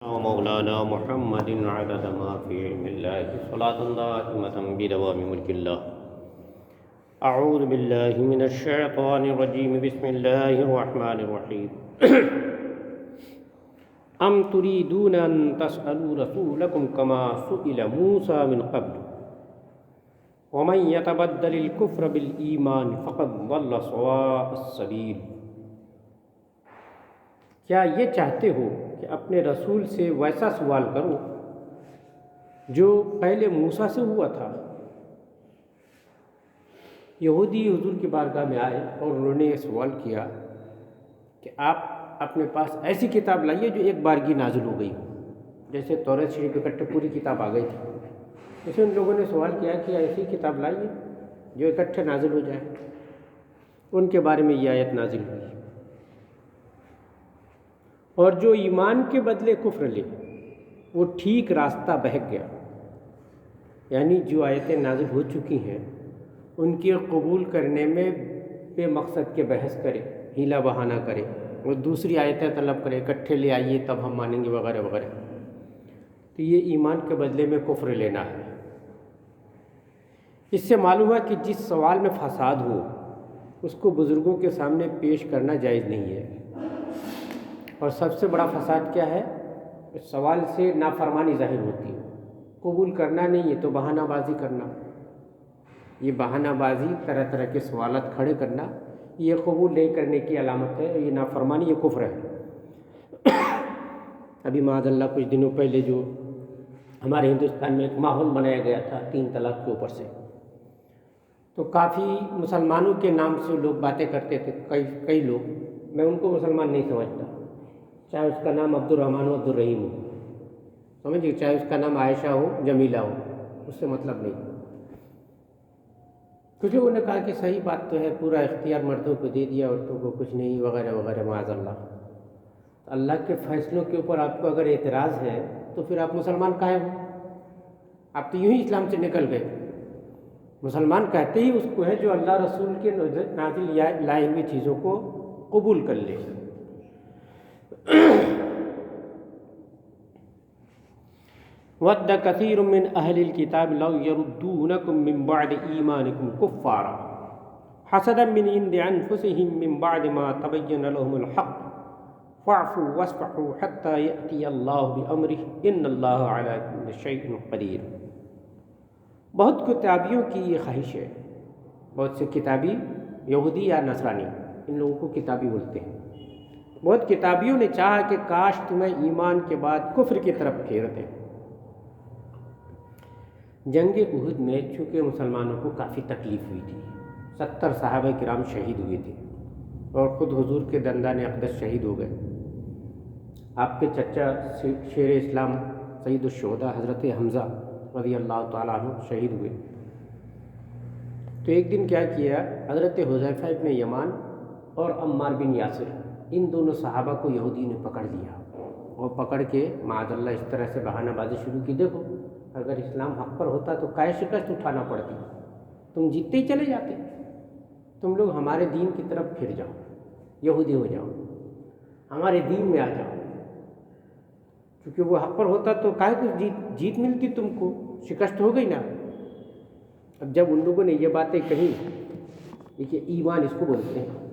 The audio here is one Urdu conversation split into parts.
مولانا محمد عدد ما في علم الله صلاة دائمة بدوام ملك الله أعوذ بالله من الشيطان الرجيم بسم الله الرحمن الرحيم أم تريدون أن تسألوا رسولكم كما سئل موسى من قبل ومن يتبدل الكفر بالإيمان فقد ضل سواء السبيل کیا یہ چاہتے ہو کہ اپنے رسول سے ویسا سوال کرو جو پہلے موسیٰ سے ہوا تھا؟ یہودی حضور کی بارگاہ میں آئے اور انہوں نے یہ سوال کیا کہ آپ اپنے پاس ایسی کتاب لائیے جو ایک بارگی نازل ہو گئی ہو، جیسے تورات شریف اکٹھے پوری کتاب آ گئی تھی۔ اسے ان لوگوں نے سوال کیا کہ ایسی کتاب لائیے جو اکٹھے نازل ہو جائے۔ ان کے بارے میں یہ آیت نازل ہوئی، اور جو ایمان کے بدلے کفر لے وہ ٹھیک راستہ بہک گیا۔ یعنی جو آیتیں نازل ہو چکی ہیں ان کے قبول کرنے میں بے مقصد کے بحث کرے، ہیلا بہانہ کرے، اور دوسری آیتیں طلب کرے، اکٹھے لے آئیے تب ہم مانیں گے وغیرہ وغیرہ، تو یہ ایمان کے بدلے میں کفر لینا ہے۔ اس سے معلوم ہے کہ جس سوال میں فساد ہو اس کو بزرگوں کے سامنے پیش کرنا جائز نہیں ہے۔ اور سب سے بڑا فساد کیا ہے؟ اس سوال سے نافرمانی ظاہر ہوتی ہے، قبول کرنا نہیں ہے تو بہانہ بازی کرنا۔ یہ بہانہ بازی، طرح طرح کے سوالات کھڑے کرنا، یہ قبول نہیں کرنے کی علامت ہے، یہ نافرمانی، یہ کفر ہے۔ ابھی معاذ اللہ کچھ دنوں پہلے جو ہمارے ہندوستان میں ایک ماحول بنایا گیا تھا 3 طلاق کے اوپر سے، تو کافی مسلمانوں کے نام سے لوگ باتیں کرتے تھے، کئی لوگ، میں ان کو مسلمان نہیں سمجھتا، چاہے اس کا نام عبد الرحمن و عبد الرحیم ہو، سمجھیے، چاہے اس کا نام عائشہ ہو، جمیلہ ہو، اس سے مطلب نہیں۔ کچھ لوگوں نے کہا کہ صحیح بات تو ہے، پورا اختیار مردوں کو دے دیا، عورتوں کو کچھ نہیں، وغیرہ وغیرہ، معاذ اللہ۔ اللہ کے فیصلوں کے اوپر آپ کو اگر اعتراض ہے تو پھر آپ مسلمان کاہے ہو؟ آپ تو یوں ہی اسلام سے نکل گئے۔ مسلمان کہتے ہی اس کو ہے جو اللہ رسول کے نازل لائے ہوئی چیزوں کو قبول کر لے۔ وَدَّ كَثِيرٌ مِّنْ أَهْلِ الْكِتَابِ لَوْ يَرُدُّونَكُم مِّن بَعْدِ إِيمَانِكُمْ كُفَّارًا حَسَدًا مِّنْ عِندِ أَنفُسِهِم مِّن بَعْدِ مَا تَبَيَّنَ لَهُمُ الْحَقُّ فَاعْفُوا وَاصْفَحُوا حَتَّى يَأْتِيَ اللَّهُ بِأَمْرِهِ إِنَّ اللَّهَ عَلَىٰ كُلِّ شَيْءٍ قَدِيرٌ۔ بہت کتابیوں کی یہ خواہش ہے، بہت سے کتابی، یہودی یا نصرانی، ان لوگوں کو کتابی بولتے ہیں، بہت کتابیوں نے چاہا کہ کاش تمہیں ایمان کے بعد کفر کی طرف پھیر دیں۔ جنگ احد میں چونکہ مسلمانوں کو کافی تکلیف ہوئی تھی، 70 صحابہ کرام شہید ہوئے تھے، اور خود حضور کے دندان اقدس شہید ہو گئے۔ آپ کے چچا شیر اسلام سید الشہداء حضرت حمزہ رضی اللہ تعالیٰ عنہ شہید ہوئے۔ تو ایک دن کیا کیا، حضرت حذیفہ ابن یمان اور عمار بن یاسر، ان دونوں صحابہ کو یہودی نے پکڑ لیا، اور پکڑ کے معاذ اللہ اس طرح سے بہانہ بازی شروع کی، دیکھو اگر اسلام حق پر ہوتا تو کائے شکست اٹھانا پڑتی، تم جیتتے ہی چلے جاتے، تم لوگ ہمارے دین کی طرف پھر جاؤ، یہودی ہو جاؤ، ہمارے دین میں آ جاؤ، کیونکہ وہ حق پر ہوتا تو کائے کو جیت ملتی، تم کو شکست ہو گئی نا۔ اب جب ان لوگوں نے یہ باتیں کہیں، دیکھیے ایمان اس کو بولتے ہیں۔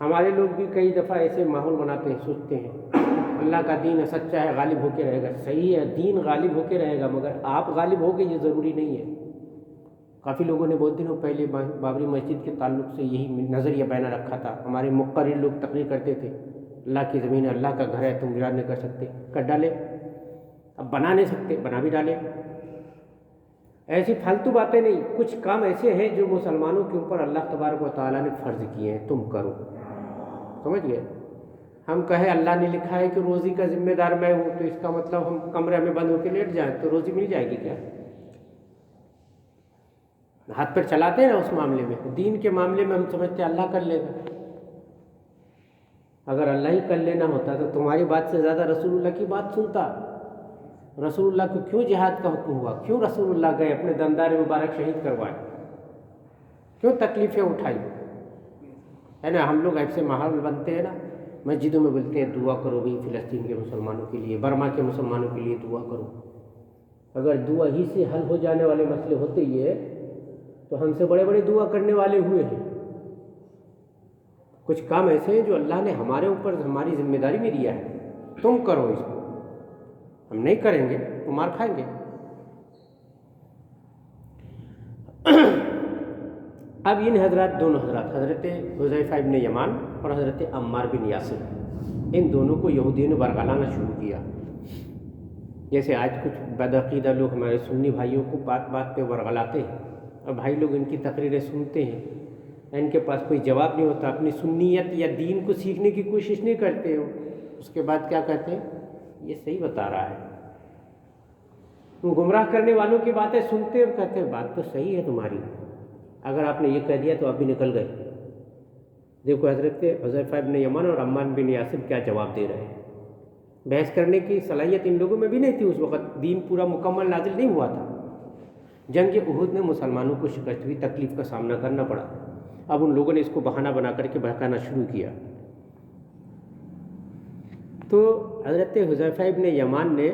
ہمارے لوگ بھی کئی دفعہ ایسے ماحول بناتے ہیں، سوچتے ہیں اللہ کا دین سچا ہے، غالب ہو کے رہے گا۔ صحیح ہے، دین غالب ہو کے رہے گا، مگر آپ غالب ہو گئے یہ ضروری نہیں ہے۔ کافی لوگوں نے بہت دنوں پہلے بابری مسجد کے تعلق سے یہی نظریہ بیان رکھا تھا، ہمارے مقرر لوگ تقریر کرتے تھے، اللہ کی زمین ہے، اللہ کا گھر ہے، تم ویران نہیں کر سکتے، کر ڈالے، اب بنا نہیں سکتے، بنا بھی ڈالے۔ ایسی فالتو باتیں نہیں، کچھ کام ایسے ہیں جو مسلمانوں کے اوپر اللہ تبارک و تعالیٰ نے فرض کیے ہیں، تم کرو، سمجھ گئے۔ ہم کہیں اللہ نے لکھا ہے کہ روزی کا ذمہ دار میں ہوں، تو اس کا مطلب ہم کمرے میں بند ہو کے لیٹ جائیں تو روزی مل جائے گی کیا؟ ہاتھ پیر چلاتے ہیں نا اس معاملے میں۔ دین کے معاملے میں ہم سمجھتے ہیں اللہ کر لے گا، اگر اللہ ہی کر لینا ہوتا تو تمہاری بات سے زیادہ رسول اللہ کی بات سنتا۔ رسول اللہ کو کیوں جہاد کا حکم ہوا؟ کیوں رسول اللہ گئے اپنے دندار مبارک شہید کروائے؟ کیوں تکلیفیں اٹھائی؟ ہے نا، ہم لوگ ایسے ماحول بنتے ہیں نا مسجدوں میں بولتے ہیں دعا کرو بھائی فلسطین کے مسلمانوں کے لیے، برما کے مسلمانوں کے لیے دعا کرو۔ اگر دعا ہی سے حل ہو جانے والے مسئلے ہوتے یہ تو ہم سے بڑے بڑے دعا کرنے والے ہوئے ہیں۔ کچھ کام ایسے ہیں جو اللہ نے ہمارے اوپر ہماری ذمہ داری میں دیا ہے، تم کرو اس کو، ہم نہیں کریں گے تو مار کھائیں گے۔ اب ان حضرات، دونوں حضرات، حضرت حذیفہ ابن یمان اور حضرت عمار بن یاسر، ان دونوں کو یہودیوں نے برگلانا شروع کیا۔ جیسے آج کچھ بدعقیدہ لوگ ہمارے سنی بھائیوں کو بات بات پہ ورغلاتے ہیں، اور بھائی لوگ ان کی تقریریں سنتے ہیں، ان کے پاس کوئی جواب نہیں ہوتا، اپنی سنیت یا دین کو سیکھنے کی کوشش نہیں کرتے ہو، اس کے بعد کیا کہتے ہیں؟ یہ صحیح بتا رہا ہے۔ گمراہ کرنے والوں کی باتیں سنتے اور کہتے ہیں بات تو صحیح ہے تمہاری، اگر آپ نے یہ کہہ دیا تو آپ بھی نکل گئے۔ دیکھو حضرت حذیفہ ابن یمان اور عمار بن یاسر کیا جواب دے رہے ہیں۔ بحث کرنے کی صلاحیت ان لوگوں میں بھی نہیں تھی، اس وقت دین پورا مکمل نازل نہیں ہوا تھا۔ جنگ احد میں مسلمانوں کو شکست ہوئی، تکلیف کا سامنا کرنا پڑا۔ اب ان لوگوں نے اس کو بہانہ بنا کر کے بہکانا شروع کیا۔ تو حضرت حذیفہ ابن یمان نے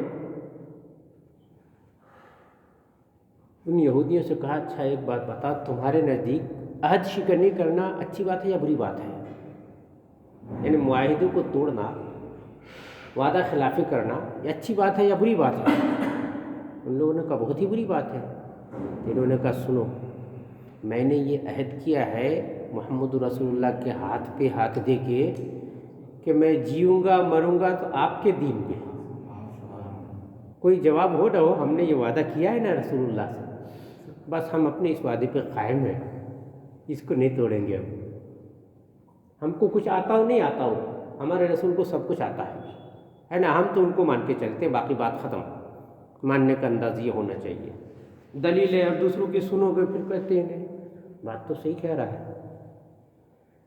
ان یہودیوں سے کہا اچھا ایک بات بتا، تمہارے نزدیک عہد شکنی کرنا اچھی بات ہے یا بری بات ہے؟ یعنی معاہدے کو توڑنا، وعدہ خلافی کرنا، یہ اچھی بات ہے یا بری بات ہے؟ ان لوگوں نے کہا بہت ہی بری بات ہے۔ انہوں نے کہا سنو، میں نے یہ عہد کیا ہے محمد رسول اللہ کے ہاتھ پہ ہاتھ دے کے کہ میں جیوں گا مروں گا تو آپ کے دین پہ۔ کوئی جواب ہو نہ ہو، ہم نے یہ وعدہ کیا ہے نا رسول اللہ سے، بس ہم اپنے اس وعدے پہ قائم ہیں، اس کو نہیں توڑیں گے۔ ہم کو کچھ آتا ہو نہیں آتا ہو، ہمارے رسول کو سب کچھ آتا ہے نا، ہم تو ان کو مان کے چلتے، باقی بات ختم۔ ماننے کا انداز یہ ہونا چاہیے۔ دلیلیں اب دوسروں کی سنو گے پھر کہتے ہیں نہیں بات تو صحیح کہہ رہا ہے۔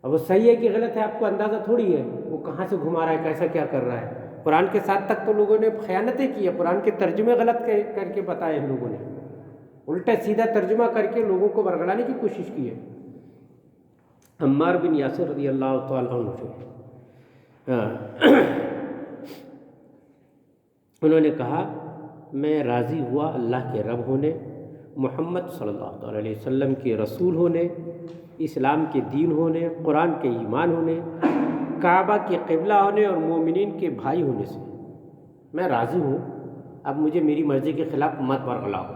اب وہ صحیح ہے کہ غلط ہے آپ کو اندازہ تھوڑی ہے، وہ کہاں سے گھما رہا ہے، کیسا کیا کر رہا ہے۔ قرآن کے ساتھ تک تو لوگوں نے خیانتیں کی ہیں، قرآن کے ترجمے غلط کر کے بتائے ان لوگوں نے، الٹا سیدھا ترجمہ کر کے لوگوں کو برگلانے کی کوشش کی ہے۔ عمار بن یاسر رضی اللہ تعالیٰ عنہ سے انہوں نے کہا میں راضی ہوا اللہ کے رب ہونے، محمد صلی اللہ تعالیٰ علیہ وسلم کے رسول ہونے، اسلام کے دین ہونے، قرآن کے ایمان ہونے، کعبہ کے قبلہ ہونے اور مومنین کے بھائی ہونے سے میں راضی ہوں، اب مجھے میری مرضی کے خلاف مت برگلاؤ۔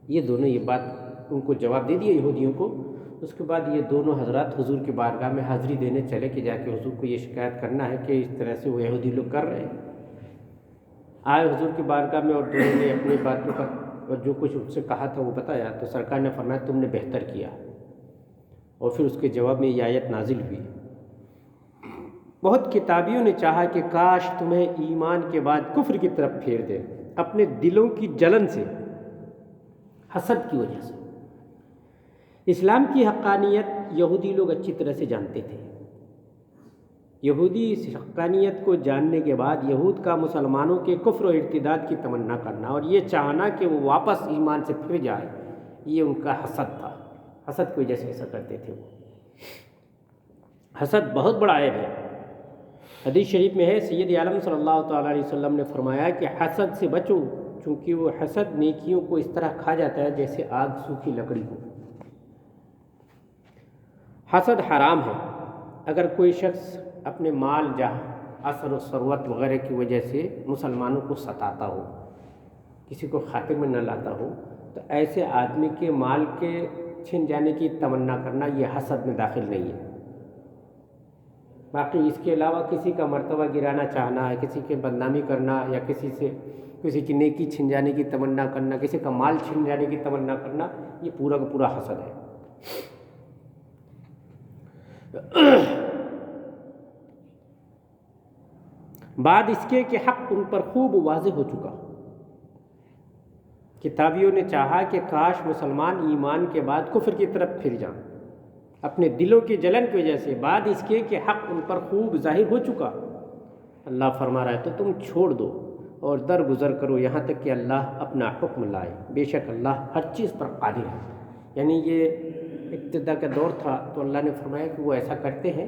یہ دونوں یہ بات ان کو جواب دے دیا یہودیوں کو۔ اس کے بعد یہ دونوں حضرات حضور کی بارگاہ میں حاضری دینے چلے کہ جا کے حضور کو یہ شکایت کرنا ہے کہ اس طرح سے وہ یہودی لوگ کر رہے ہیں۔ آئے حضور کی بارگاہ میں اور دونوں نے اپنی باتوں کا اور جو کچھ ان سے کہا تھا وہ بتایا، تو سرکار نے فرمایا تم نے بہتر کیا، اور پھر اس کے جواب میں یہ آیت نازل ہوئی۔ بہت کتابیوں نے چاہا کہ کاش تمہیں ایمان کے بعد کفر کی طرف پھیر دیں، اپنے دلوں کی جلن سے، حسد کی وجہ سے۔ اسلام کی حقانیت یہودی لوگ اچھی طرح سے جانتے تھے۔ یہودی اس حقانیت کو جاننے کے بعد یہود کا مسلمانوں کے کفر و ارتداد کی تمنا کرنا اور یہ چاہنا کہ وہ واپس ایمان سے پھر جائے، یہ ان کا حسد تھا۔ حسد کی وجہ سے ایسا کرتے تھے وہ۔ حسد بہت بڑا عیب ہے۔ حدیث شریف میں ہے سید عالم صلی اللہ تعالیٰ علیہ وسلم نے فرمایا کہ حسد سے بچو، چونکہ وہ حسد نیکیوں کو اس طرح کھا جاتا ہے جیسے آگ سوکھی لکڑی کو۔ حسد حرام ہے۔ اگر کوئی شخص اپنے مال جاہ، اثر و ثروت وغیرہ کی وجہ سے مسلمانوں کو ستاتا ہو، کسی کو خاطر میں نہ لاتا ہو، تو ایسے آدمی کے مال کے چھن جانے کی تمنا کرنا یہ حسد میں داخل نہیں ہے۔ باقی اس کے علاوہ کسی کا مرتبہ گرانا چاہنا ہے، کسی کی بدنامی کرنا، یا کسی کی نیکی چھن جانے کی تمنا کرنا، کسی کا مال چھن جانے کی تمنا کرنا، یہ پورا کا پورا حسد ہے۔ بعد اس کے کہ حق ان پر خوب واضح ہو چکا۔ کتابیوں نے چاہا کہ کاش مسلمان ایمان کے بعد کفر کی طرف پھر جائیں، اپنے دلوں کی جلن کی وجہ سے، بعد اس کے کہ حق ان پر خوب ظاہر ہو چکا۔ اللہ فرما رہا ہے تو تم چھوڑ دو اور درگزر کرو یہاں تک کہ اللہ اپنا حکم لائے، بے شک اللہ ہر چیز پر قادر ہے۔ یعنی یہ ابتدا کا دور تھا تو اللہ نے فرمایا کہ وہ ایسا کرتے ہیں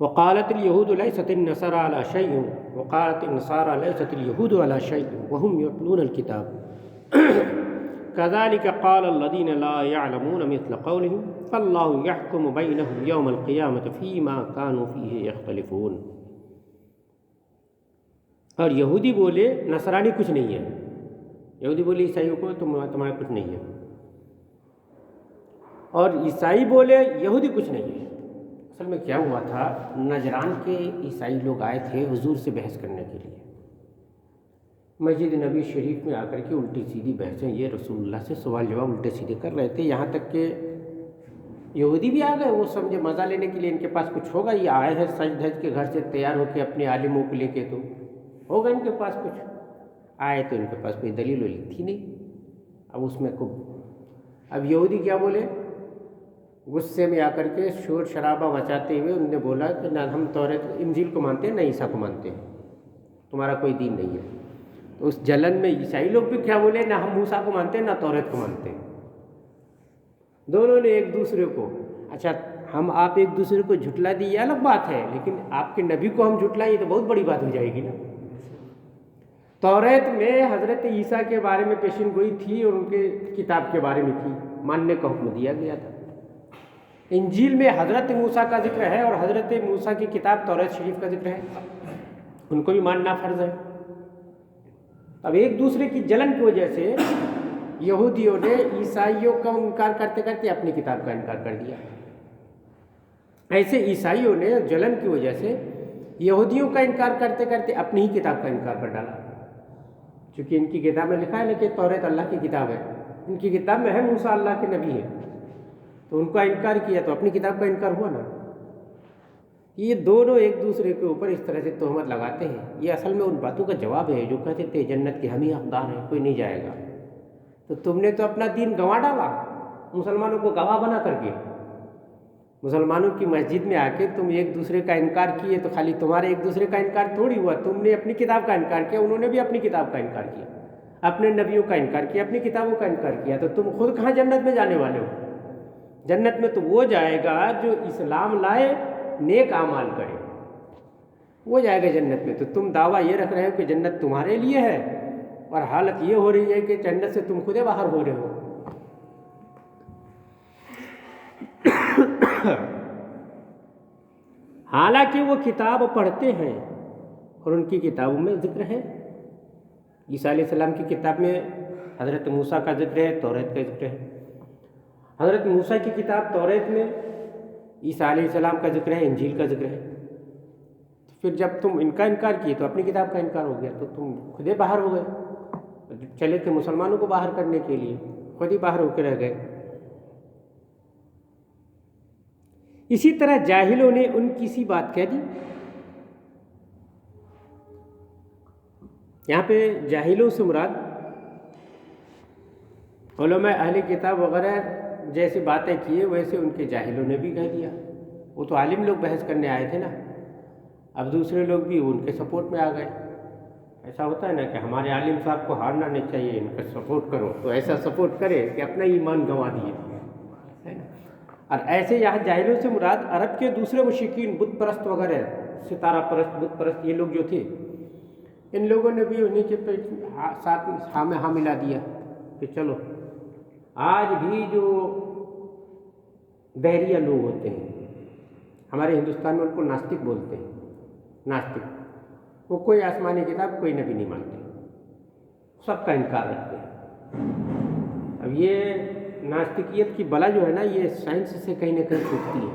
وقالت اليهود ليست النصارى على شيء وقالت النصارى ليست اليهود على شيء وهم يتلون الكتاب كذلك قال الذين لا يعلمون مثل قولهم فالله يحكم بينهم يوم القيامة فيما كانوا فيه يختلفون. اور یہودی بولے نصرانی کچھ نہیں ہے، یہودی بولے عیسائیوں کو تمہارا کچھ نہیں ہے، اور عیسائی بولے یہودی کچھ نہیں ہے. اصل میں کیا ہوا تھا، نجران کے عیسائی لوگ آئے تھے حضور سے بحث کرنے کے لیے، مسجد نبی شریف میں آ کر کے الٹی سیدھی بحثیں، یہ رسول اللہ سے سوال جواب الٹے سیدھے کر رہے تھے. یہاں تک کہ یہودی بھی آ گئے، وہ سمجھے مزہ لینے کے لیے ان کے پاس کچھ ہوگا، یہ آئے ہیں سج دھج کے گھر سے تیار ہو کے اپنے عالموں کو لے کے، تو ہوگا ان کے پاس کچھ. آئے تو ان کے پاس کوئی دلیل ولیل تھی نہیں. اب اس میں اب یہودی کیا بولے، غصے میں آ کر کے شور شرابہ مچاتے ہوئے انہوں نے بولا کہ نہ ہم توریت انجیل کو مانتے ہیں نہ عیسیٰ کو مانتے ہیں، تمہارا کوئی دین نہیں ہے. تو اس جلن میں عیسائی لوگ بھی کیا بولے، نہ ہم موسیٰ کو مانتے ہیں نہ توریت کو مانتے ہیں. دونوں نے ایک دوسرے کو، اچھا ہم آپ ایک دوسرے کو جھٹلا دی یہ الگ بات ہے، لیکن آپ کے نبی کو ہم جھٹلائیں یہ تو بہت بڑی بات ہو جائے گی نا. توریت میں حضرت عیسیٰ کے بارے میں پیشین گوئی تھی اور ان کے کتاب کے بارے میں تھی، ماننے کا حکم دیا گیا تھا. انجیل میں حضرت موسیٰ کا ذکر ہے اور حضرت موسیٰ کی کتاب توریت شریف کا ذکر ہے، ان کو بھی ماننا فرض ہے. اب ایک دوسرے کی جلن کی وجہ سے یہودیوں نے عیسائیوں کا انکار کرتے کرتے اپنی کتاب کا انکار کر دیا. ایسے عیسائیوں نے جلن کی وجہ سے یہودیوں کا انکار کرتے کرتے اپنی ہی کتاب کا انکار کر ڈالا. چونکہ ان کی کتاب میں لکھا ہے نا کہ توریت اللہ کی کتاب ہے، ان کی کتاب میں ہے موسیٰ اللہ کے نبی ہے، تو ان کا انکار کیا تو اپنی کتاب کا انکار ہوا نا. یہ دونوں ایک دوسرے کے اوپر اس طرح سے تہمت لگاتے ہیں. یہ اصل میں ان باتوں کا جواب ہے جو کہتے تھے جنت کے ہم ہی حقدار ہیں، کوئی نہیں جائے گا. تو تم نے تو اپنا دین گنوا ڈالا، مسلمانوں کو گواہ بنا کر کے. مسلمانوں کی مسجد میں آ کے تم ایک دوسرے کا انکار کیے تو خالی تمہارے ایک دوسرے کا انکار تھوڑی ہوا، تم نے اپنی کتاب کا انکار کیا، انہوں نے بھی اپنی کتاب کا انکار کیا، اپنے نبیوں کا انکار کیا، اپنی کتابوں کا انکار کیا. تو تم خود کہاں جنت میں جانے والے ہو؟ جنت میں تو وہ جائے گا جو اسلام لائے، نیک اعمال کرے، وہ جائے گا جنت میں. تو تم دعویٰ یہ رکھ رہے ہو کہ جنت تمہارے لیے ہے اور حالت یہ ہو رہی ہے کہ جنت سے تم خودے باہر ہو رہے ہو. حالانکہ وہ کتاب پڑھتے ہیں اور ان کی کتابوں میں ذکر ہے. عیسیٰ علیہ السلام کی کتاب میں حضرت موسیٰ کا ذکر ہے، توریت کا ذکر ہے. حضرت موسیٰ کی کتاب توریت میں عیسیٰ علیہ السلام کا ذکر ہے، انجیل کا ذکر ہے. پھر جب تم ان کا انکار کیے تو اپنی کتاب کا انکار ہو گیا، تو تم خود ہی باہر ہو گئے. چلے تھے مسلمانوں کو باہر کرنے کے لیے، خود ہی باہر ہو کے رہ گئے. اسی طرح جاہلوں نے ان کی سی بات کہہ دی. یہاں پہ جاہلوں سے مراد علماء اہل کتاب وغیرہ جیسی باتیں کیے ویسے ان کے جاہلوں نے بھی کہہ دیا. وہ تو عالم لوگ بحث کرنے آئے تھے نا، اب دوسرے لوگ بھی ان کے سپورٹ میں آ گئے. ایسا ہوتا ہے نا کہ ہمارے عالم صاحب کو ہارنا نہیں چاہیے، ان کا سپورٹ کرو، تو ایسا سپورٹ کرے کہ اپنا ایمان گنوا دیے. اور ایسے یہاں جاہلوں سے مراد عرب کے دوسرے مشرکین، بت پرست وغیرہ، ستارہ پرست، بت پرست، یہ لوگ جو تھے، ان لوگوں نے بھی انہیں کے ساتھ ہاں میں ہاں ملا دیا کہ چلو آج بھی جو بحریہ لوگ ہوتے ہیں، ہمارے ہندوستان میں ان کو ناستک بولتے ہیں، ناستک، وہ کوئی آسمانی کتاب کوئی نبی نہیں مانتے، سب کا انکار رکھتے ہیں. اب یہ ناستکیت کی بلا جو ہے نا، یہ سائنس سے کہیں نہ کہیں چھوٹتی ہے.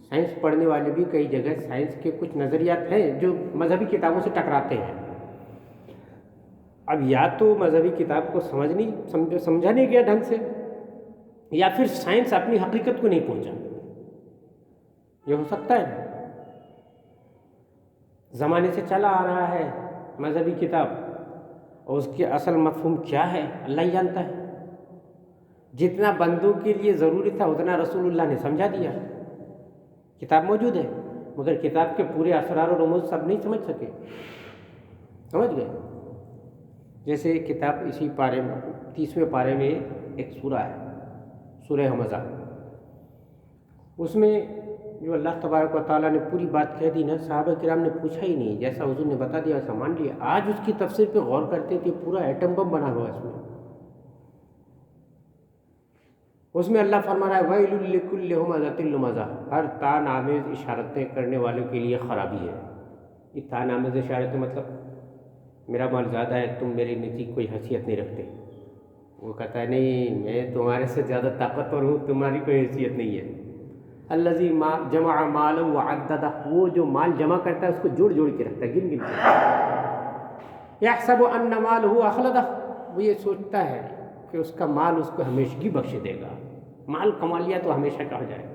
سائنس پڑھنے والے بھی کئی جگہ سائنس کے کچھ نظریات ہیں جو مذہبی کتابوں سے ٹکراتے ہیں. اب یا تو مذہبی کتاب کو سمجھا نہیں گیا ڈھنگ سے، یا پھر سائنس اپنی حقیقت کو نہیں پہنچا. یہ ہو سکتا ہے. زمانے سے چلا آ رہا ہے مذہبی کتاب، اور اس کے اصل مفہوم کیا ہے اللہ ہی جانتا ہے. جتنا بندوں کے لیے ضروری تھا اتنا رسول اللہ نے سمجھا دیا. کتاب موجود ہے مگر کتاب کے پورے اسرار و رموز سب نہیں سمجھ سکے. سمجھ گئے؟ جیسے کتاب اسی پارے میں 30ویں پارے میں ایک سورہ ہے، سورہ حمزہ. اس میں جو اللہ تبارک و تعالیٰ نے پوری بات کہہ دی نا، صحابہ کرام نے پوچھا ہی نہیں، جیسا حضور نے بتا دیا ویسا مان لیا۔ آج اس کی تفسیر پہ غور کرتے کہ پورا ایٹم بم بنا ہوا اس میں اللہ فرما رہا ہے وَيْلٌ لِّكُلِّ ہُمَزَةٍ لُمَزَةٍ، ہر تان آمیز اشارتیں کرنے والوں کے لیے خرابی ہے۔ یہ تان آمیز اشارتیں مطلب میرا مال زیادہ ہے، تم میرے نزدیک کوئی حیثیت نہیں رکھتے۔ وہ کہتا ہے نہیں، میں تمہارے سے زیادہ طاقتور ہوں، تمہاری کوئی حیثیت نہیں ہے۔ الذی جمع مالا وعددہ، وہ جو مال جمع کرتا ہے اس کو جوڑ جوڑ کے رکھتا ہے، گن گن کے۔ یحسب ان مالہ اخلدہ، وہ یہ سوچتا ہے کہ اس کا مال اس کو ہمیشگی بخش دے گا، مال کما لیا تو ہمیشہ کا ہو جائے گا۔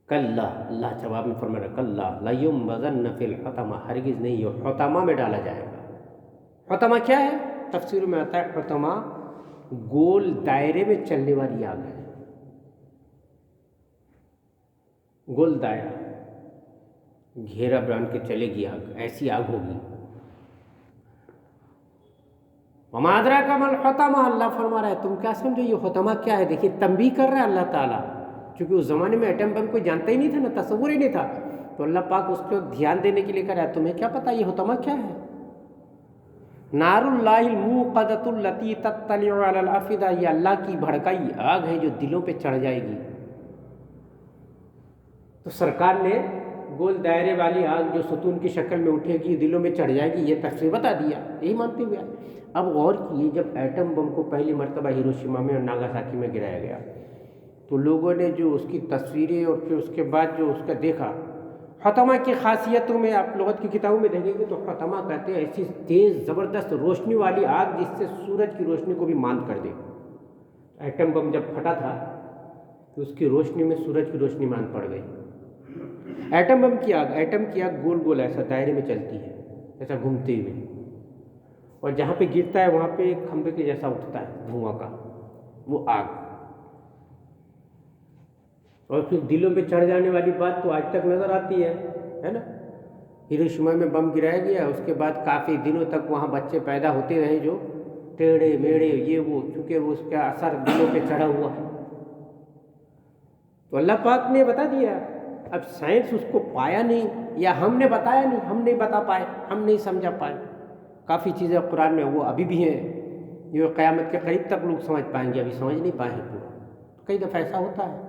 کلا، اللہ جواب میں فرما رہا ہے کلا لینبذن فی الحطمہ، ہرگز نہیں، یہ حطمہ میں ڈالا جائے گا۔ حطمہ کیا ہے؟ تفسیر میں آتا ہے حطمہ گول دائرے میں چلنے والی آگ ہے، گول دائرہ گھیرا باندھ کے چلے گی آگ، ایسی آگ ہوگی۔ وما ادراک ما الحطمہ، اللہ فرما رہا ہے تم کیا سمجھو یہ حطمہ کیا ہے؟ دیکھیے تنبیہ کر رہا ہے اللہ تعالیٰ، چونکہ اس زمانے میں ایٹم بم کوئی جانتا ہی نہیں تھا نا، تصور ہی نہیں تھا، تو اللہ پاک اس کو دھیان دینے کے لیے کہہ رہا ہے تمہیں کیا پتہ یہ حطمہ کیا ہے؟ نار اللہ الموقدۃ التی تطلع علی الافئدہ، یہ اللہ کی بھڑکائی آگ ہے جو دلوں پہ چڑھ جائے گی۔ تو سرکار نے گول دائرے والی آگ جو ستون کی شکل میں اٹھے گی، دلوں میں چڑھ جائے گی، یہ تفسیر بتا دیا، یہی مانتے ہوئے۔ اب غور کیے، جب ایٹم بم کو پہلی مرتبہ ہیروشیما میں اور ناگاساکی میں گرایا گیا تو لوگوں نے جو اس کی تصویریں اور پھر اس کے بعد جو اس کا دیکھا، حطمہ کی خاصیتوں میں آپ لغت کی کتابوں میں دیکھیں گے تو حطمہ کہتے ہیں ایسی تیز زبردست روشنی والی آگ جس سے سورج کی روشنی کو بھی ماند کر دے۔ ایٹم بم جب پھٹا تھا تو اس کی روشنی میں سورج کی روشنی ماند پڑ گئی۔ ایٹم بم کی آگ، ایٹم کی آگ گول گول ایسا دائرے میں چلتی ہے، ایسا گھومتے ہوئے، اور جہاں پہ گرتا ہے وہاں پہ ایک کھمبے کے جیسا اٹھتا ہے دھواں کا، وہ آگ۔ اور پھر دلوں پہ چڑھ جانے والی بات تو آج تک نظر آتی ہے نا۔ ہیروشیما میں بم گرایا گیا، اس کے بعد کافی دنوں تک وہاں بچے پیدا ہوتے رہے جو ٹیڑھے میڑے یہ وہ، چونکہ وہ اس کا اثر دلوں پہ چڑھا ہوا ہے۔ تو اللہ پاک نے بتا دیا، اب سائنس اس کو پایا نہیں، یا ہم نے بتایا نہیں، ہم نہیں بتا پائے، ہم نہیں سمجھا پائے۔ کافی چیزیں قرآن میں وہ ابھی بھی ہیں جو قیامت کے قریب تک لوگ سمجھ پائیں گے، ابھی سمجھ نہیں پائے ہیں پورا۔ کئی دفعہ ایسا ہوتا ہے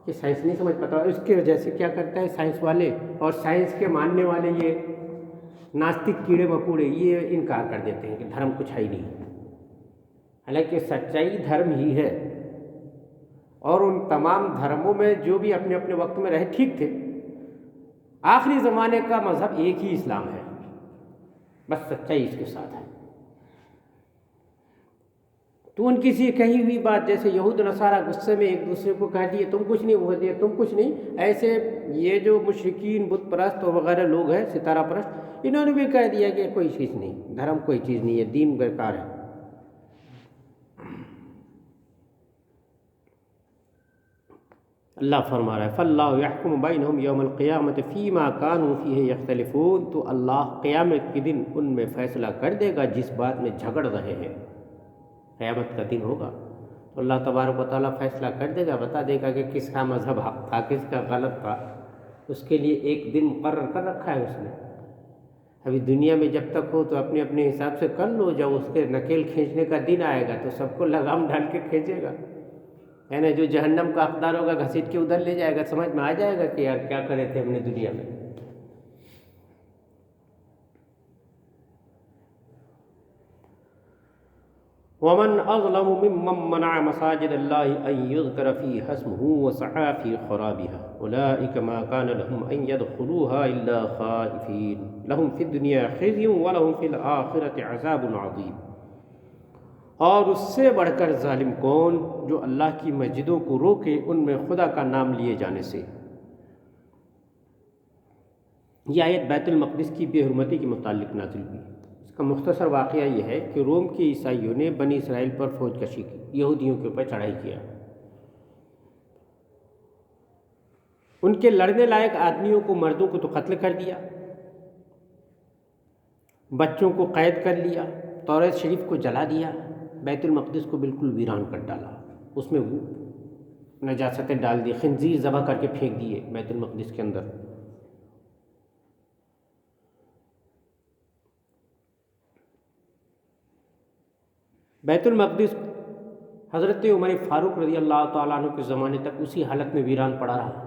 کہ سائنس نہیں سمجھ پاتا، اس کی وجہ سے کیا کرتا ہے سائنس والے اور سائنس کے ماننے والے یہ ناستک کیڑے مکوڑے یہ انکار کر دیتے ہیں کہ دھرم کچھ ہے ہی نہیں، حالانکہ سچائی دھرم ہی ہے۔ اور ان تمام دھرموں میں جو بھی اپنے اپنے وقت میں رہے ٹھیک تھے، آخری زمانے کا مذہب ایک ہی اسلام ہے، بس سچائی اس کے ساتھ ہے۔ تو ان کی سی کہی ہوئی بات، جیسے یہود نصارہ غصے میں ایک دوسرے کو کہہ دیے تم کچھ نہیں، وہ کہتے تم کچھ نہیں، ایسے یہ جو مشرکین بت پرست اور وغیرہ لوگ ہیں ستارہ پرست، انہوں نے بھی کہہ دیا کہ کوئی چیز نہیں، دھرم کوئی چیز نہیں ہے، دین بیکار ہے۔ اللہ فرما رہا ہے فَاللَّهُ يَحْكُمُ بَيْنَهُمْ يَوْمَ الْقِيَامَةِ فِيمَا كَانُوا فِيهِ يَخْتَلِفُونَ، تو اللہ قیامت کے دن ان میں فیصلہ کر دے گا جس بات میں جھگڑ رہے ہیں۔ قیامت کا دن ہوگا تو اللہ تبارک و تعالیٰ فیصلہ کر دے گا، بتا دے گا کہ کس کا مذہب حق تھا، کس کا غلط تھا۔ اس کے لیے ایک دن مقرر کر رکھا ہے اس نے۔ ابھی دنیا میں جب تک ہو تو اپنے اپنے حساب سے کر لو، جب اس کے نکیل کھینچنے کا دن آئے گا تو سب کو لگام ڈال کے کھینچے گا، یعنی جو جہنم کا حقدار ہوگا گھسیٹ کے ادھر لے جائے گا، سمجھ میں آ جائے گا کہ یار کیا کرے تھے ہم نے دنیا میں۔ وَمَنْ أَظْلَمُ مِمَّنْ مَنَعَ مَسَاجِدَ اللَّهِ أَنْ يُذْكَرَ فِيهَا اسْمُهُ وَسَعَىٰ فِي خَرَابِهَا أُولَٰئِكَ مَا كَانَ لَهُمْ أَنْ يَدْخُلُوهَا إِلَّا خَائِفِينَ لَهُمْ فِي الدُّنْيَا خِزْيٌ وَلَهُمْ فِي الْآخِرَةِ عَذَابٌ عَظِيمٌ۔ اور اس سے بڑھ کر ظالم کون جو اللہ کی مسجدوں کو روکے ان میں خدا کا نام لیے جانے سے۔ یہ آیت بیت المقدس کی بے حرمتی کے متعلق نازل ہوئی۔ اس کا مختصر واقعہ یہ ہے کہ روم کے عیسائیوں نے بنی اسرائیل پر فوج کشی کی، یہودیوں کے اوپر چڑھائی کیا، ان کے لڑنے لائق آدمیوں کو، مردوں کو تو قتل کر دیا، بچوں کو قید کر لیا، توریت شریف کو جلا دیا، بیت المقدس کو بالکل ویران کر ڈالا۔ اس میں وہ نجاستیں ڈال دی، خنزیر ذبح کر کے پھینک دیے بیت المقدس کے اندر۔ بیت المقدس حضرت عمر فاروق رضی اللہ تعالیٰ عنہ کے زمانے تک اسی حالت میں ویران پڑا رہا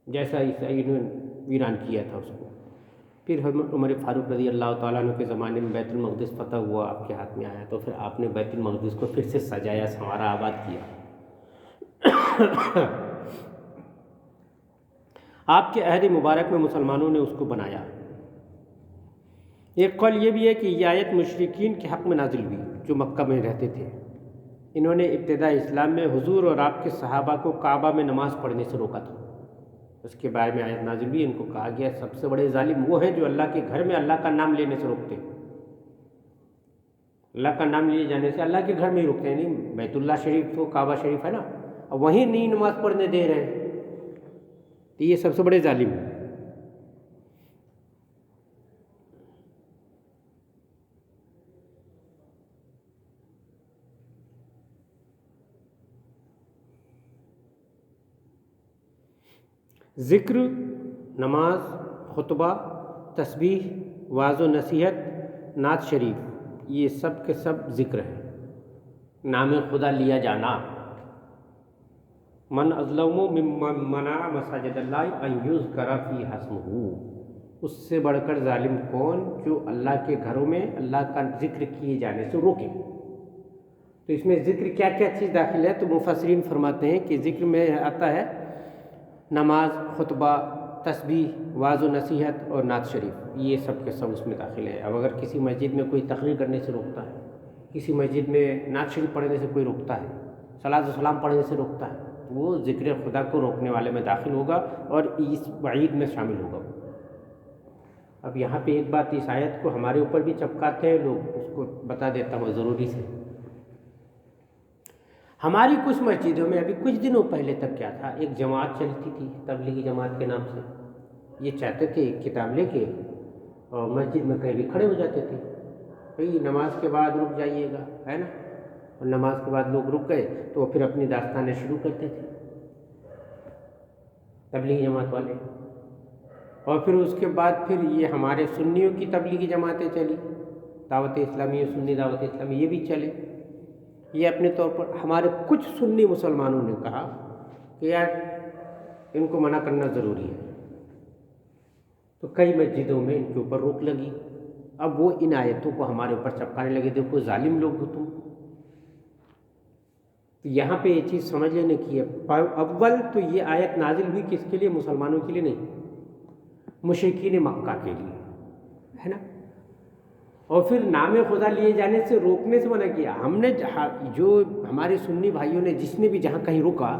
جیسا عیسائیوں نے ویران کیا تھا اس کو۔ پھر عمر فاروق رضی اللہ تعالیٰ عنہ کے زمانے میں بیت المقدس فتح ہوا، آپ کے ہاتھ میں آیا، تو پھر آپ نے بیت المقدس کو پھر سے سجایا، سنوارا، آباد کیا۔ آپ کے عہد مبارک میں مسلمانوں نے اس کو بنایا۔ ایک قول یہ بھی ہے کہ یہ آیت مشرکین کے حق میں نازل ہوئی جو مکہ میں رہتے تھے۔ انہوں نے ابتدا اسلام میں حضور اور آپ کے صحابہ کو کعبہ میں نماز پڑھنے سے روکا تھا۔ اس کے بارے میں آیت نازل ہوئی، ان کو کہا گیا سب سے بڑے ظالم وہ ہیں جو اللہ کے گھر میں اللہ کا نام لینے سے روکتے ہیں۔ اللہ کا نام لیے جانے سے اللہ کے گھر میں ہی روکتے ہیں، نہیں بیت اللہ شریف تو کعبہ شریف ہے نا، اب وہیں نہیں نماز پڑھنے دے رہے ہیں، تو یہ سب سے بڑے ظالم ہیں۔ ذکر، نماز، خطبہ، تسبیح، وعظ و نصیحت، نعت شریف، یہ سب کے سب ذکر ہیں۔ نام خدا لیا جانا، من اظلم ممن منع مساجد اللہ ان یذکر فیہا اسمہ، اس سے بڑھ کر ظالم کون جو اللہ کے گھروں میں اللہ کا ذکر کیے جانے سے روکے۔ تو اس میں ذکر کیا کیا چیز داخل ہے؟ تو مفسرین فرماتے ہیں کہ ذکر میں آتا ہے نماز، خطبہ، تسبیح، وعظ و نصیحت اور نعت شریف، یہ سب کے سب اس میں داخل ہے۔ اب اگر کسی مسجد میں کوئی تقریر کرنے سے روکتا ہے، کسی مسجد میں نعت شریف پڑھنے سے کوئی روکتا ہے، صلاۃ و سلام پڑھنے سے روکتا ہے، تو وہ ذکر خدا کو روکنے والے میں داخل ہوگا اور اس وعید میں شامل ہوگا۔ اب یہاں پہ ایک بات اس آیت کو ہمارے اوپر بھی چپکاتے ہیں لوگ، اس کو بتا دیتا ہوں ضروری سے۔ ہماری کچھ مسجدوں میں ابھی کچھ دنوں پہلے تک کیا تھا، ایک جماعت چلتی تھی تبلیغی جماعت کے نام سے، یہ چاہتے تھے کتاب لے کے اور مسجد میں کہیں بھی کھڑے ہو جاتے تھے، بھئی نماز کے بعد رک جائیے گا، ہے نا، اور نماز کے بعد لوگ رک گئے تو وہ پھر اپنی داستانیں شروع کرتے تھے تبلیغی جماعت والے۔ اور پھر اس کے بعد پھر یہ ہمارے سنیوں کی تبلیغی جماعتیں چلی، دعوت اسلامی، سنی دعوت اسلامی، یہ بھی چلے۔ یہ اپنے طور پر ہمارے کچھ سنی مسلمانوں نے کہا کہ یار ان کو منع کرنا ضروری ہے، تو کئی مسجدوں میں ان کے اوپر روک لگی۔ اب وہ ان آیتوں کو ہمارے اوپر چپکانے لگے، دیکھو ظالم لوگ ہو تم۔ تو یہاں پہ یہ چیز سمجھ لینے کی ہے، اول تو یہ آیت نازل ہوئی کس کے لیے؟ مسلمانوں کے لیے نہیں، مشرکین مکہ کے لیے، ہے نا۔ اور پھر نام خدا لیے جانے سے روکنے سے منع کیا۔ ہم نے جو ہمارے سنی بھائیوں نے جس نے بھی جہاں کہیں روکا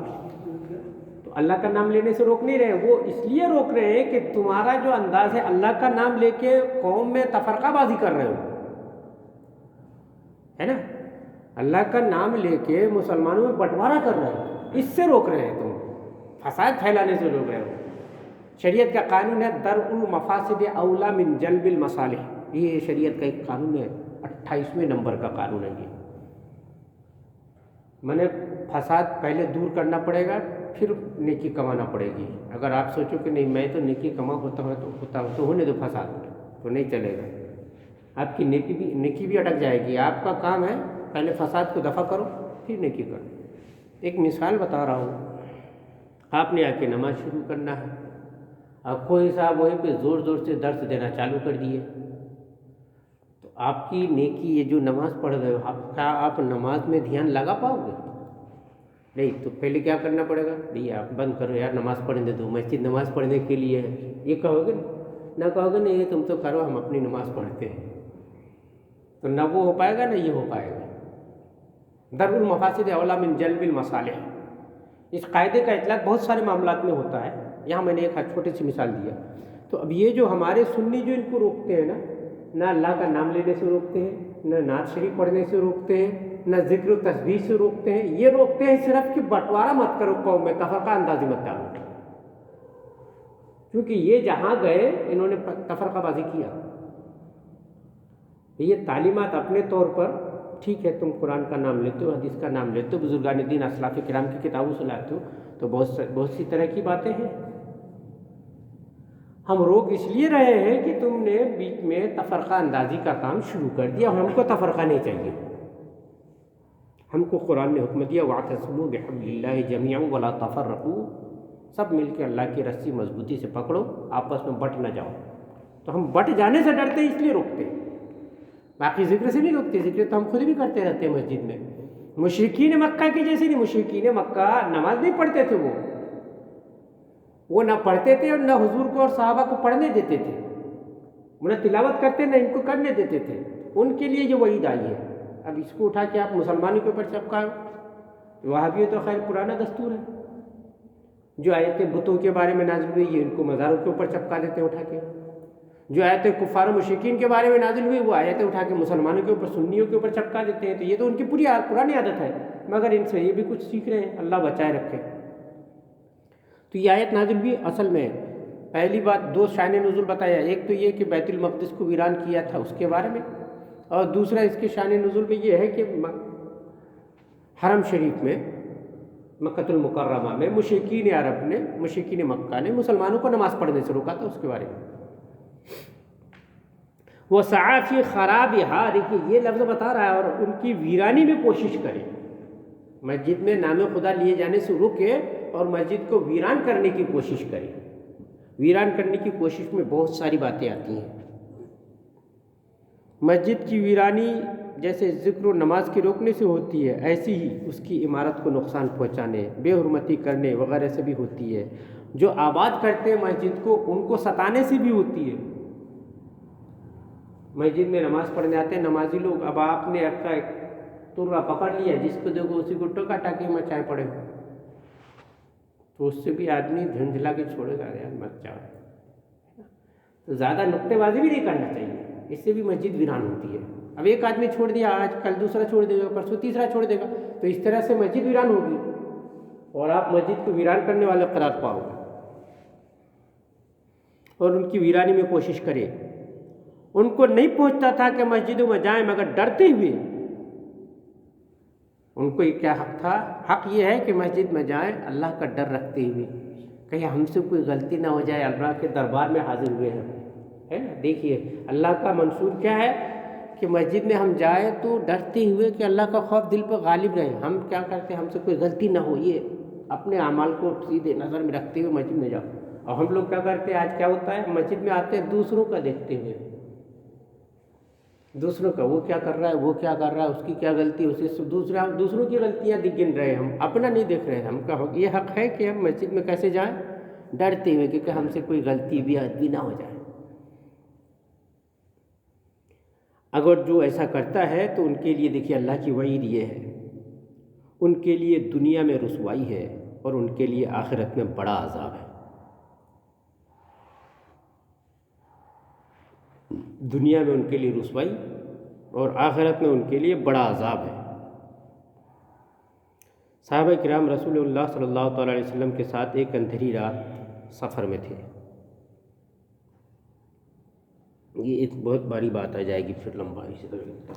تو اللہ کا نام لینے سے روک نہیں رہے، وہ اس لیے روک رہے ہیں کہ تمہارا جو انداز ہے اللہ کا نام لے کے قوم میں تفرقہ بازی کر رہے ہو، ہے نا، اللہ کا نام لے کے مسلمانوں میں بٹوارا کر رہے ہو، اس سے روک رہے ہیں، تم فساد پھیلانے سے روک رہے ہو۔ شریعت کا قانون ہے درء المفاسد اولی من جلب المصالح، یہ شریعت کا ایک قانون ہے، 28ویں نمبر کا قانون ہے یہ۔ میں نے فساد پہلے دور کرنا پڑے گا، پھر نیکی کمانا پڑے گی۔ اگر آپ سوچو کہ نہیں میں تو نیکی کما ہوتا ہوں تو ہونے دو فساد، تو نہیں چلے گا، آپ کی نیکی بھی اٹک جائے گی۔ آپ کا کام ہے پہلے فساد کو دفع کرو پھر نیکی کرو۔ ایک مثال بتا رہا ہوں، آپ نے آ کے نماز شروع کرنا ہے، اب کوئی صاحب وہیں پہ زور زور سے درس دینا چالو کر دیے، تو آپ کی نیکی یہ جو نماز پڑھ رہے ہو، کیا آپ نماز میں دھیان لگا پاؤ گے؟ نہیں، تو پہلے کیا کرنا پڑے گا؟ نہیں آپ بند کرو یار، نماز پڑھنے دو، مسجد نماز پڑھنے کے لیے ہے، یہ کہو گے نہ کہو گے نہیں تم تو کرو ہم اپنی نماز پڑھتے ہیں، تو نہ وہ ہو پائے گا نہ یہ ہو پائے گا۔ درء المفاسد اولی من جلب المصالح، اس قاعدے کا اطلاق بہت سارے معاملات میں ہوتا ہے، یہاں میں نے ایک چھوٹی سی مثال دیا۔ تو اب یہ جو ہمارے سنی جو ان کو روکتے ہیں نا، نہ اللہ کا نام لینے سے روکتے ہیں، نہ نعت شریف پڑھنے سے روکتے ہیں، نہ ذکر و تسبیح سے روکتے ہیں، یہ روکتے ہیں صرف کہ بٹوارا مت کرو قوم میں، تفرقہ اندازی مت ڈالو، کیونکہ یہ جہاں گئے انہوں نے تفرقہ بازی کیا۔ یہ تعلیمات اپنے طور پر ٹھیک ہے تم قرآن کا نام لیتے ہو، حدیث کا نام لیتے ہو، بزرگان دین اسلاف کرام کی کتابوں سے لاتے ہو، تو بہت سی طرح کی باتیں ہیں۔ ہم روک اس لیے رہے ہیں کہ تم نے بیچ میں تفرقہ اندازی کا کام شروع کر دیا، اور ہم کو تفرقہ نہیں چاہیے۔ ہم کو قرآن نے حکم دیا وَاعْتَصِمُوا بِحَبْلِ اللَّهِ جَمِيعًا وَلَا تَفَرَّقُوا، سب مل کے اللہ کی رسی مضبوطی سے پکڑو، آپس میں بٹ نہ جاؤ۔ تو ہم بٹ جانے سے ڈرتے ہیں، اس لیے روکتے ہیں، باقی ذکر سے نہیں روکتے۔ ذکر تو ہم خود بھی کرتے رہتے ہیں مسجد میں۔ مشرکین مکہ کے جیسے نہیں، مشرکین مکہ نماز نہیں پڑھتے تھے، وہ نہ پڑھتے تھے اور نہ حضور کو اور صحابہ کو پڑھنے دیتے تھے، نہ تلاوت کرتے نہ ان کو کرنے دیتے تھے۔ ان کے لیے یہ وعید آئی ہے۔ اب اس کو اٹھا کے آپ مسلمانوں کے اوپر چپکاؤ، وہابی تو خیر پرانا دستور ہے۔ جو آیتیں بتوں کے بارے میں نازل ہوئی، یہ ان کو مزاروں کے اوپر چپکا دیتے ہیں اٹھا کے۔ جو آیتیں کفار و مشرکین کے بارے میں نازل ہوئی، وہ آیتیں اٹھا کے مسلمانوں کے اوپر، سنیوں کے اوپر چپکا دیتے ہیں۔ تو یہ تو ان کی پرانی عادت ہے، مگر ان سے یہ بھی کچھ سیکھ رہے ہیں، اللہ بچائے رکھے۔ تو یہ آیت نازل ہوئی، اصل میں پہلی بات دو شان نزول بتایا، ایک تو یہ کہ بیت المقدس کو ویران کیا تھا اس کے بارے میں، اور دوسرا اس کے شان نزول میں یہ ہے کہ حرم شریف میں مکۃ المکرمہ میں مشرکین عرب نے، مشرکین مکہ نے مسلمانوں کو نماز پڑھنے سے روکا تھا، اس کے بارے میں۔ وَسَعَىٰ فِي خَرَابِهَا، دیکھیے یہ لفظ بتا رہا ہے، اور ان کی ویرانی میں کوشش کرے۔ مسجد میں نام خدا لیے جانے سے رکے اور مسجد کو ویران کرنے کی کوشش کرے۔ ویران کرنے کی کوشش میں بہت ساری باتیں آتی ہیں۔ مسجد کی ویرانی جیسے ذکر و نماز کے روکنے سے ہوتی ہے، ایسی ہی اس کی عمارت کو نقصان پہنچانے، بے حرمتی کرنے وغیرہ سے بھی ہوتی ہے۔ جو آباد کرتے ہیں مسجد کو، ان کو ستانے سے بھی ہوتی ہے۔ مسجد میں نماز پڑھنے آتے ہیں نمازی لوگ، اب آپ نے آپ کا ایک ترا پکڑ لیا، جس کو دیکھو اسی کو ٹوکا ٹاکی مچائے پڑے ہو، تو اس سے بھی آدمی جھنجھلا کے چھوڑے گا، یار مت جاؤ۔ تو زیادہ نکتے بازی بھی نہیں کرنا چاہیے، اس سے بھی مسجد ویران ہوتی ہے۔ اب ایک آدمی چھوڑ دیا، آج کل دوسرا چھوڑ دے گا، پرسوں تیسرا چھوڑ دے گا، تو اس طرح سے مسجد ویران ہوگی، اور آپ مسجد کو ویران کرنے والے قرار پاؤ گے۔ اور ان کی ویرانی میں کوشش کرے۔ ان کو نہیں پہنچتا تھا کہ مسجدوں میں جائیں، مگر ڈرتے ہوئے۔ ان کو یہ کیا حق تھا؟ حق یہ ہے کہ مسجد میں جائیں اللہ کا ڈر رکھتے ہوئے، کہیں ہم سے کوئی غلطی نہ ہو جائے، اللہ کے دربار میں حاضر ہوئے ہیں، ہے نا۔ دیکھیے اللہ کا منصور کیا ہے کہ مسجد میں ہم جائیں تو ڈرتے ہوئے کہ اللہ کا خوف دل پر غالب رہے۔ ہم کیا کرتے ہیں، ہم سے کوئی غلطی نہ ہو، یہ اپنے اعمال کو سیدھے نظر میں رکھتے ہوئے مسجد میں جاؤ۔ اور ہم لوگ کیا کرتے ہیں، آج کیا ہوتا ہے، مسجد میں آتے ہیں دوسروں کا دیکھتے ہوئے، دوسروں کا، وہ کیا کر رہا ہے، وہ کیا کر رہا ہے، اس کی کیا غلطی، اسے دوسروں کی غلطیاں گن رہے ہیں، ہم اپنا نہیں دیکھ رہے ہیں۔ ہم کا یہ حق ہے کہ ہم مسجد میں کیسے جائیں، ڈرتے ہوئے کہ ہم سے کوئی غلطی بھی نہ ہو جائے۔ اگر جو ایسا کرتا ہے تو ان کے لیے دیکھیے اللہ کی وعید یہ ہے، ان کے لیے دنیا میں رسوائی ہے اور ان کے لیے آخرت میں بڑا عذاب ہے۔ دنیا میں ان کے لیے رسوائی اور آخرت میں ان کے لیے بڑا عذاب ہے۔ صحابہ کرام رسول اللہ صلی اللہ تعالیٰ علیہ وسلم کے ساتھ ایک اندھیری رات سفر میں تھے۔ یہ ایک بہت بڑی بات آ جائے گی، پھر لمبا اسی طرح